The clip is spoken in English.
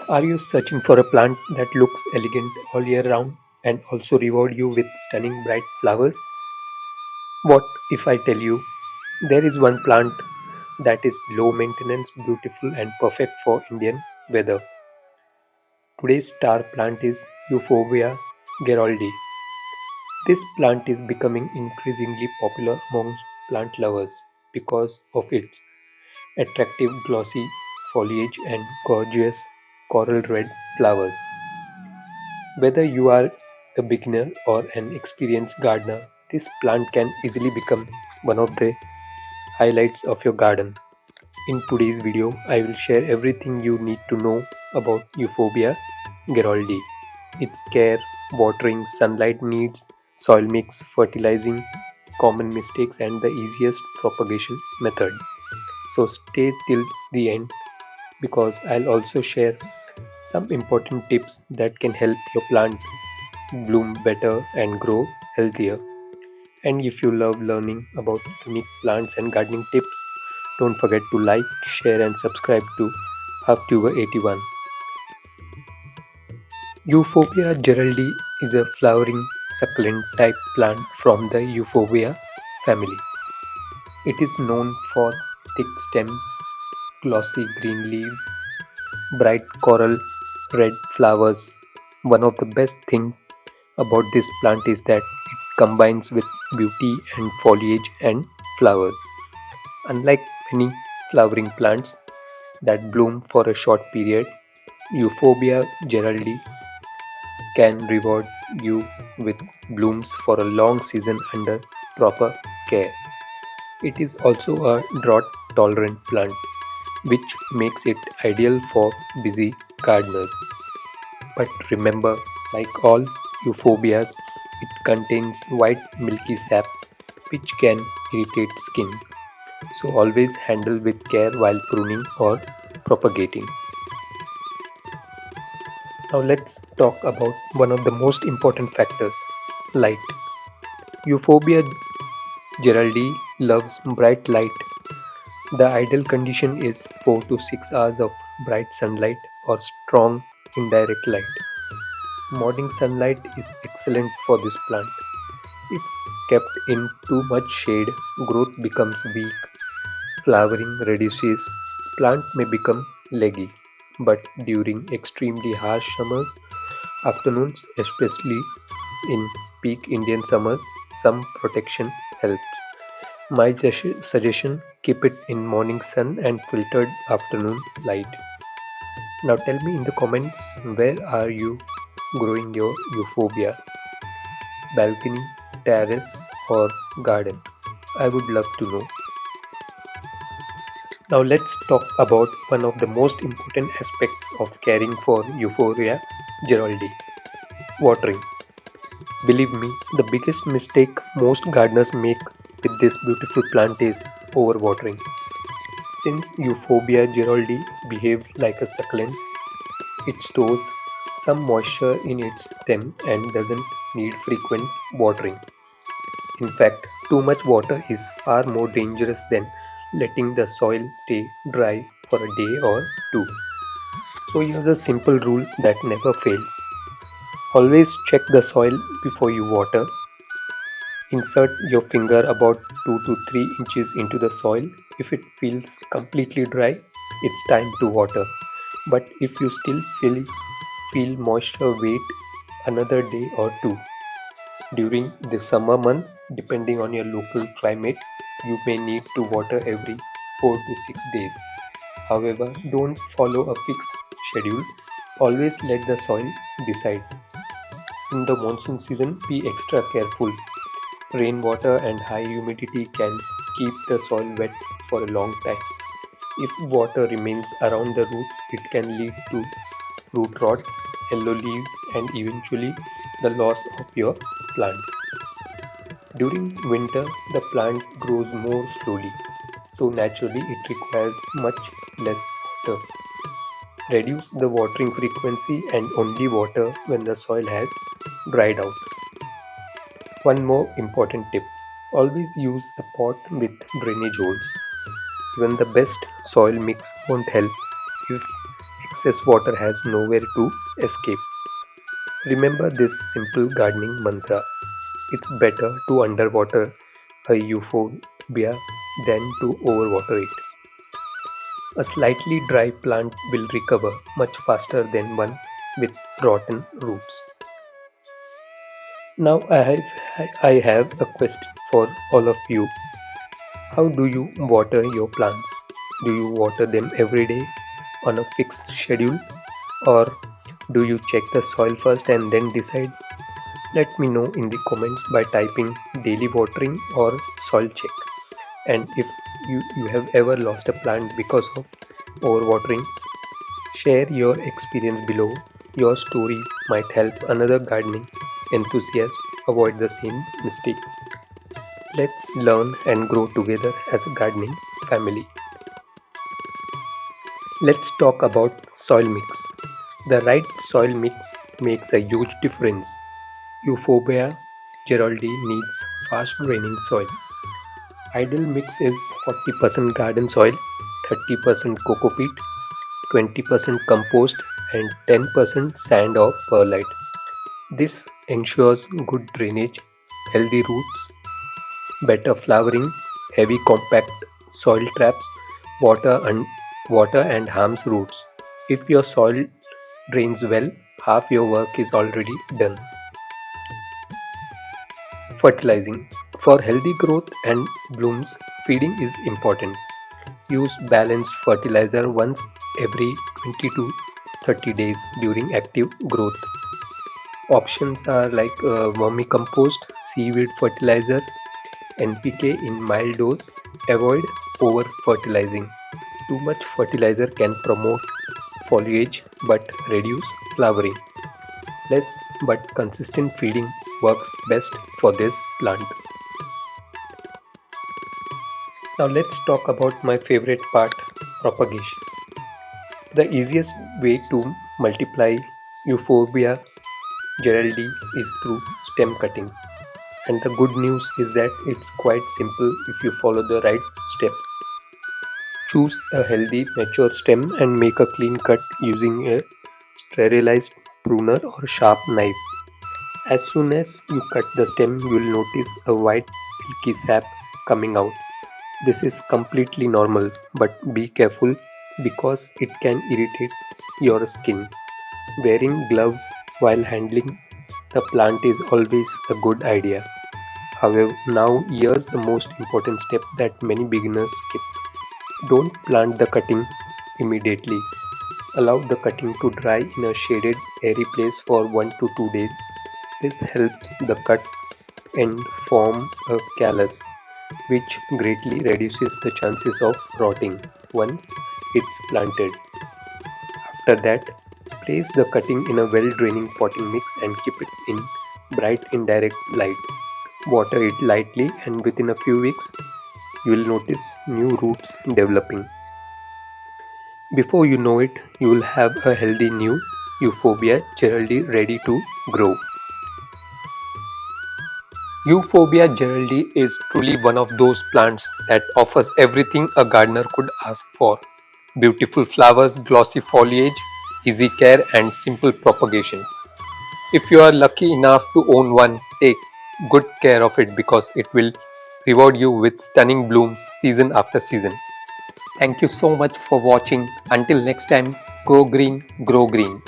Are you searching for a plant that looks elegant all year round and also reward you with stunning bright flowers? What if I tell you there is one plant that is low maintenance, beautiful, and perfect for Indian weather? Today's star plant is Euphorbia Geroldii. This plant is becoming increasingly popular amongst plant lovers because of its attractive glossy foliage and gorgeous coral red flowers. Whether you are a beginner or an experienced gardener, this plant can easily become one of the highlights of your garden. In today's video, I will share everything you need to know about Euphorbia Geroldii, its care, watering, sunlight needs, soil mix, fertilizing, common mistakes, and the easiest propagation method. So stay till the end because I'll also share some important tips that can help your plant bloom better and grow healthier. And if you love learning about unique plants and gardening tips, don't forget to like, share, and subscribe to HuffTuber81. Euphorbia Geroldii is a flowering succulent type plant from the Euphorbia family. It is known for thick stems, glossy green leaves, bright coral red flowers. One of the best things about this plant is that it combines with beauty and foliage and flowers. Unlike many flowering plants that bloom for a short period, Euphorbia Geroldii can reward you with blooms for a long season under proper care. It is also a drought tolerant plant, which makes it ideal for busy gardeners. But remember, like all euphorbias, it contains white milky sap which can irritate skin. So always handle with care while pruning or propagating. Now let's talk about one of the most important factors, light. Euphorbia Geroldii loves bright light. The ideal condition is 4 to 6 hours of bright sunlight or strong indirect light. Morning sunlight is excellent for this plant. If kept in too much shade, growth becomes weak, flowering reduces, plant may become leggy. But during extremely harsh summers, afternoons, especially in peak Indian summers, some protection helps. My suggestion, keep it in morning sun and filtered afternoon light. Now tell me in the comments, where are you growing your euphorbia? Balcony, terrace, or garden? I would love to know. Now let's talk about one of the most important aspects of caring for Euphorbia Geroldii, watering. Believe me, the biggest mistake most gardeners make with this beautiful plant is overwatering. Since Euphorbia Geroldii behaves like a succulent, it stores some moisture in its stem and doesn't need frequent watering. In fact, too much water is far more dangerous than letting the soil stay dry for a day or two. So here's a simple rule that never fails. Always check the soil before you water. Insert your finger about 2 to 3 inches into the soil. If it feels completely dry, it's time to water. But if you still feel moisture, wait another day or two. During the summer months, depending on your local climate, you may need to water every 4 to 6 days. However, don't follow a fixed schedule. Always let the soil decide. In the monsoon season, be extra careful. Rainwater and high humidity can keep the soil wet for a long time. If water remains around the roots, it can lead to root rot, yellow leaves, and eventually the loss of your plant. During winter, the plant grows more slowly, so naturally it requires much less water. Reduce the watering frequency and only water when the soil has dried out. One more important tip, always use a pot with drainage holes. Even the best soil mix won't help if excess water has nowhere to escape. Remember this simple gardening mantra. It's better to underwater a euphorbia than to overwater it. A slightly dry plant will recover much faster than one with rotten roots. Now I have a question for all of you. How do you water your plants? Do you water them every day on a fixed schedule, or do you check the soil first and then decide? Let me know in the comments by typing daily watering or soil check. And if you have ever lost a plant because of overwatering, share your experience below. Your story might help another gardening enthusiast avoid the same mistake. Let's learn and grow together as a gardening family. Let's talk about soil mix. The right soil mix makes a huge difference. Euphorbia Geroldii needs fast draining soil. Ideal mix is 40% garden soil, 30% coco peat, 20% compost, and 10% sand or perlite. This ensures good drainage, healthy roots, better flowering, heavy compact soil traps water and harms roots. If your soil drains well, half your work is already done. Fertilizing. For healthy growth and blooms, feeding is important. Use balanced fertilizer once every 20 to 30 days during active growth. Options are like vermicompost, seaweed fertilizer, NPK in mild dose. Avoid over fertilizing. Too much fertilizer can promote foliage but reduce flowering. Less but consistent feeding works best for this plant. Now let's talk about my favorite part, propagation. The easiest way to multiply Euphorbia Geroldii is through stem cuttings. And the good news is that it's quite simple if you follow the right steps. Choose a healthy mature stem and make a clean cut using a sterilized pruner or sharp knife. As soon as you cut the stem, you will notice a white milky sap coming out. This is completely normal, but be careful because it can irritate your skin. Wearing gloves while handling the plant is always a good idea. However, now here's the most important step that many beginners skip. Don't plant the cutting immediately. Allow the cutting to dry in a shaded, airy place for 1 to 2 days. This helps the cut end form a callus, which greatly reduces the chances of rotting once it's planted. After that, place the cutting in a well-draining potting mix and keep it in bright indirect light. Water it lightly and within a few weeks, you will notice new roots developing. Before you know it, you will have a healthy new Euphorbia Geroldii ready to grow. Euphorbia Geroldii is truly one of those plants that offers everything a gardener could ask for. Beautiful flowers, glossy foliage, easy care and simple propagation. If you are lucky enough to own one, take good care of it because it will reward you with stunning blooms season after season. Thank you so much for watching. Until next time, grow green, grow green.